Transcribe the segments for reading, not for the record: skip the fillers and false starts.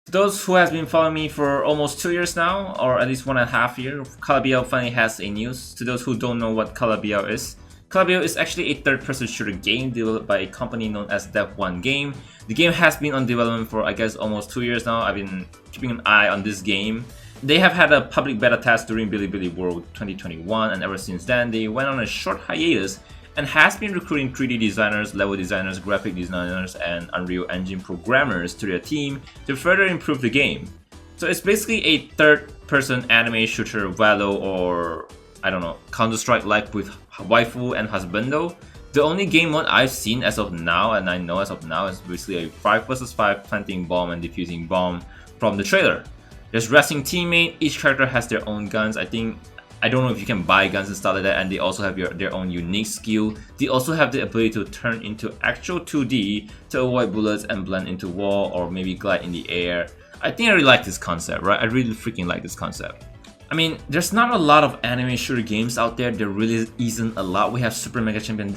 To those who have been following me for almost 2 years now, or at least 1.5 years, Calabiyau finally has a news. To those who don't know what Calabiyau is actually a third-person shooter game developed by a company known as Dev1 Game. The game has been on development for I guess almost 2 years now. I've been keeping an eye on this game. They have had a public beta test during Bilibili World 2021, and ever since then they went on a short hiatus and has been recruiting 3D designers, level designers, graphic designers, and Unreal Engine programmers to their team to further improve the game. So it's basically a third-person anime shooter Valo, or I don't know, Counter-Strike like with Waifu and Husbando. The only game mode I've seen as of now, and I know as of now, is basically a 5 vs 5 planting bomb and defusing bomb from the trailer. There's resting teammate, each character has their own guns. I don't know if you can buy guns and stuff like that, and they also have their own unique skill. They also have the ability to turn into actual 2D to avoid bullets and blend into wall or maybe glide in the air. I think I really like this concept, right? I really freaking like this concept. I mean, there's not a lot of anime shooter games out there. There really isn't a lot. We have Super Mega Champion,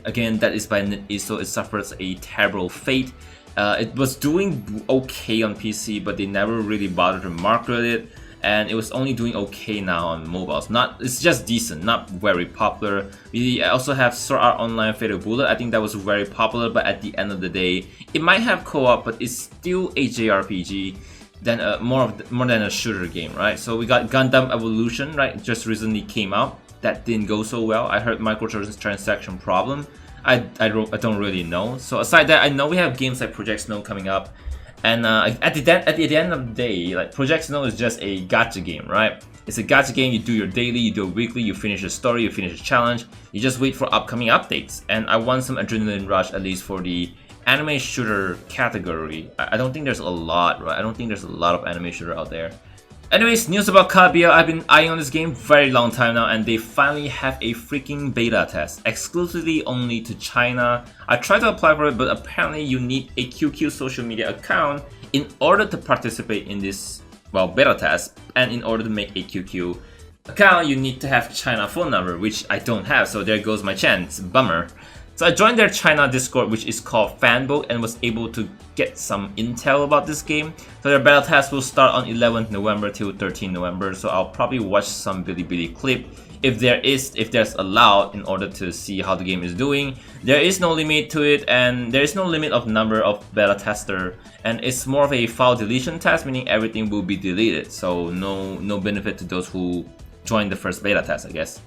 again, that is by NetEase, so it suffers a terrible fate. It was doing okay on PC, but they never really bothered to market it. And it was only doing okay now on mobiles. It's just decent, not very popular. We also have Sword Art Online Fatal Bullet. I think that was very popular, but at the end of the day, it might have co-op, but it's still a JRPG than more than a shooter game, right? So we got Gundam Evolution, right? Just recently came out. That didn't go so well. I heard microtransaction problem. I don't really know. So aside that, I know we have games like Project Snow coming up. And at the end of the day, like Project Snow is just a gacha game, right? It's a gacha game. You do your daily, you do a weekly, you finish a story, you finish a challenge. You just wait for upcoming updates. And I want some adrenaline rush, at least for the anime shooter category. I don't think there's a lot, right? I don't think there's a lot of anime shooter out there. Anyways, news about Calabiyau. I've been eyeing on this game very long time now, and they finally have a freaking beta test, exclusively only to China. I tried to apply for it, but apparently you need a QQ social media account in order to participate in this, well, beta test. And in order to make a QQ account, you need to have China phone number, which I don't have, so there goes my chance. Bummer. So I joined their China Discord, which is called Fanbook, and was able to get some intel about this game. So their beta test will start on 11th November till 13th November. So I'll probably watch some Bilibili clip if there's allowed, in order to see how the game is doing. There is no limit to it, and there is no limit of number of beta tester, and it's more of a file deletion test, meaning everything will be deleted. So no benefit to those who joined the first beta test, I guess.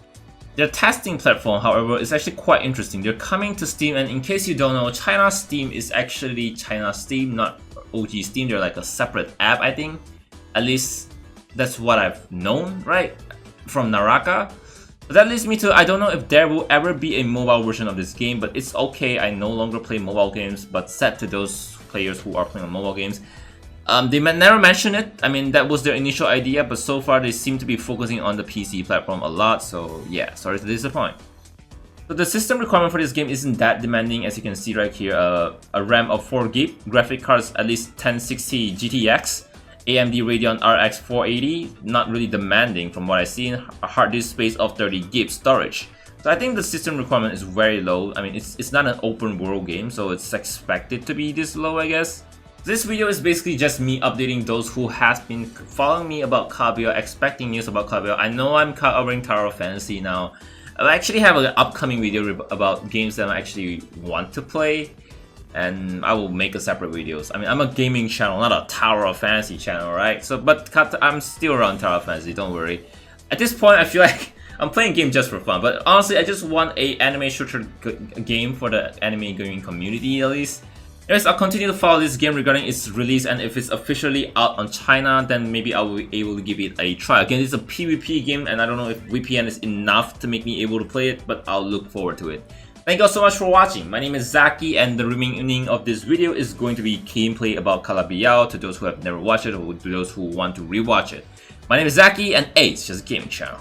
Their testing platform, however, is actually quite interesting. They're coming to Steam, and in case you don't know, China Steam is actually China Steam, not OG Steam. They're like a separate app, I think. At least that's what I've known, right? From Naraka. But that leads me to, I don't know if there will ever be a mobile version of this game, but it's okay. I no longer play mobile games, but set to those players who are playing on mobile games. They never mention it. I mean, that was their initial idea, but so far they seem to be focusing on the PC platform a lot, so yeah, sorry to disappoint. So the system requirement for this game isn't that demanding, as you can see right here. A RAM of 4GB, graphic cards at least 1060 GTX, AMD Radeon RX 480, not really demanding from what I've seen, a hard disk space of 30GB storage. So I think the system requirement is very low. I mean, it's not an open world game, so it's expected to be this low, I guess. This video is basically just me updating those who have been following me about Calabiyau, expecting news about Calabiyau. I know I'm covering Tower of Fantasy now. I actually have an upcoming video about games that I actually want to play, and I will make a separate videos. I mean, I'm a gaming channel, not a Tower of Fantasy channel, right? So, but I'm still around Tower of Fantasy, don't worry. At this point, I feel like I'm playing game just for fun, but honestly, I just want a anime shooter game for the anime gaming community, at least. Anyways, I'll continue to follow this game regarding its release, and if it's officially out on China, then maybe I will be able to give it a try. Again, it's a PvP game, and I don't know if VPN is enough to make me able to play it, but I'll look forward to it. Thank you all so much for watching. My name is Zackie, and the remaining of this video is going to be gameplay about Calabiyau to those who have never watched it, or to those who want to rewatch it. My name is Zackie, and hey, it's just a gaming channel.